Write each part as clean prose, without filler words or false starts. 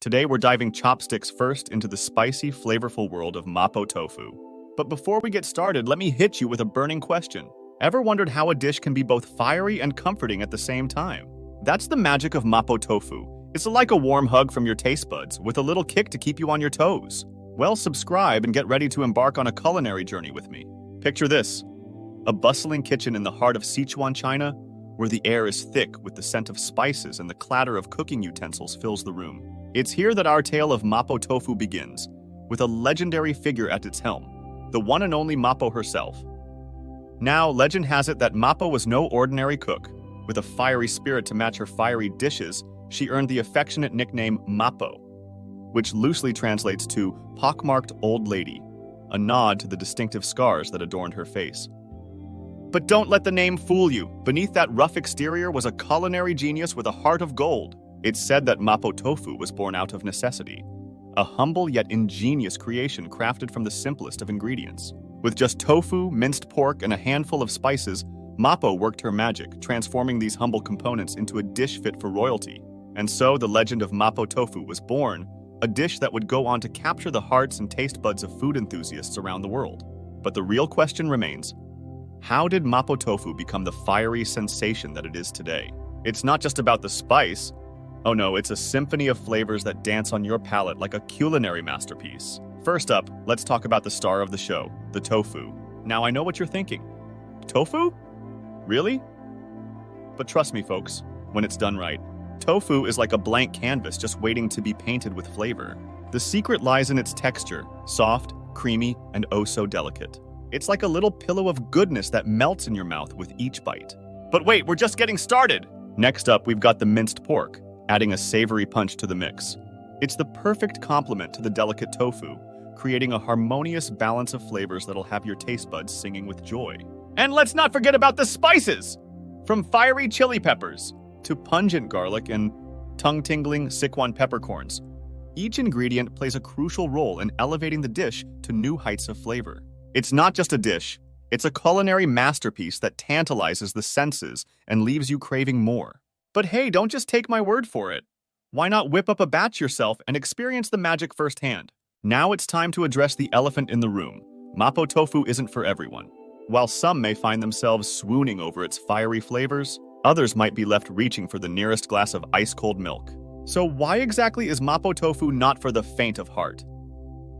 Today we're diving chopsticks first into the spicy, flavorful world of Mapo Tofu. But before we get started, let me hit you with a burning question. Ever wondered how a dish can be both fiery and comforting at the same time? That's the magic of Mapo Tofu. It's like a warm hug from your taste buds, with a little kick to keep you on your toes. Well, subscribe and get ready to embark on a culinary journey with me. Picture this: a bustling kitchen in the heart of Sichuan, China, where the air is thick with the scent of spices and the clatter of cooking utensils fills the room. It's here that our tale of Mapo Tofu begins, with a legendary figure at its helm, the one and only Mapo herself. Now, legend has it that Mapo was no ordinary cook. With a fiery spirit to match her fiery dishes, she earned the affectionate nickname Mapo, which loosely translates to pockmarked old lady, a nod to the distinctive scars that adorned her face. But don't let the name fool you. Beneath that rough exterior was a culinary genius with a heart of gold. It's said that Mapo Tofu was born out of necessity, a humble yet ingenious creation crafted from the simplest of ingredients. With just tofu, minced pork, and a handful of spices, Mapo worked her magic, transforming these humble components into a dish fit for royalty. And so the legend of Mapo Tofu was born, a dish that would go on to capture the hearts and taste buds of food enthusiasts around the world. But the real question remains: how did Mapo Tofu become the fiery sensation that it is today? It's not just about the spice. Oh no, it's a symphony of flavors that dance on your palate like a culinary masterpiece. First up, let's talk about the star of the show, the tofu. Now I know what you're thinking. Tofu? Really? But trust me, folks, when it's done right, tofu is like a blank canvas just waiting to be painted with flavor. The secret lies in its texture, soft, creamy, and oh so delicate. It's like a little pillow of goodness that melts in your mouth with each bite. But wait, we're just getting started! Next up, we've got the minced pork, adding a savory punch to the mix. It's the perfect complement to the delicate tofu, creating a harmonious balance of flavors that'll have your taste buds singing with joy. And let's not forget about the spices! From fiery chili peppers to pungent garlic and tongue-tingling Sichuan peppercorns, each ingredient plays a crucial role in elevating the dish to new heights of flavor. It's not just a dish, it's a culinary masterpiece that tantalizes the senses and leaves you craving more. But hey, don't just take my word for it. Why not whip up a batch yourself and experience the magic firsthand? Now it's time to address the elephant in the room. Mapo Tofu isn't for everyone. While some may find themselves swooning over its fiery flavors, others might be left reaching for the nearest glass of ice-cold milk. So why exactly is Mapo Tofu not for the faint of heart?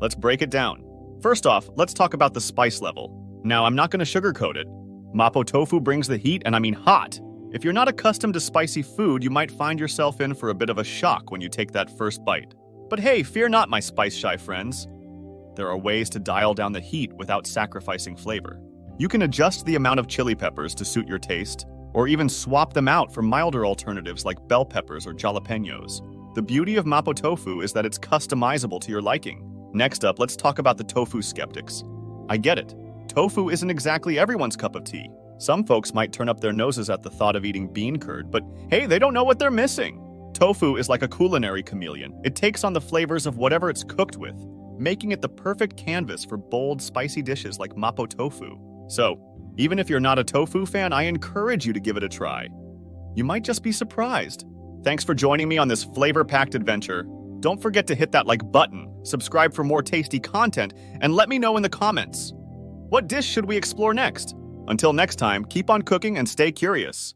Let's break it down. First off, let's talk about the spice level. Now, I'm not going to sugarcoat it. Mapo Tofu brings the heat, and I mean hot. If you're not accustomed to spicy food, you might find yourself in for a bit of a shock when you take that first bite. But hey, fear not, my spice-shy friends. There are ways to dial down the heat without sacrificing flavor. You can adjust the amount of chili peppers to suit your taste, or even swap them out for milder alternatives like bell peppers or jalapenos. The beauty of Mapo Tofu is that it's customizable to your liking. Next up, let's talk about the tofu skeptics. I get it. Tofu isn't exactly everyone's cup of tea. Some folks might turn up their noses at the thought of eating bean curd, but hey, they don't know what they're missing. Tofu is like a culinary chameleon. It takes on the flavors of whatever it's cooked with, making it the perfect canvas for bold, spicy dishes like Mapo Tofu. So, even if you're not a tofu fan, I encourage you to give it a try. You might just be surprised. Thanks for joining me on this flavor-packed adventure. Don't forget to hit that like button, subscribe for more tasty content, and let me know in the comments. What dish should we explore next? Until next time, keep on cooking and stay curious.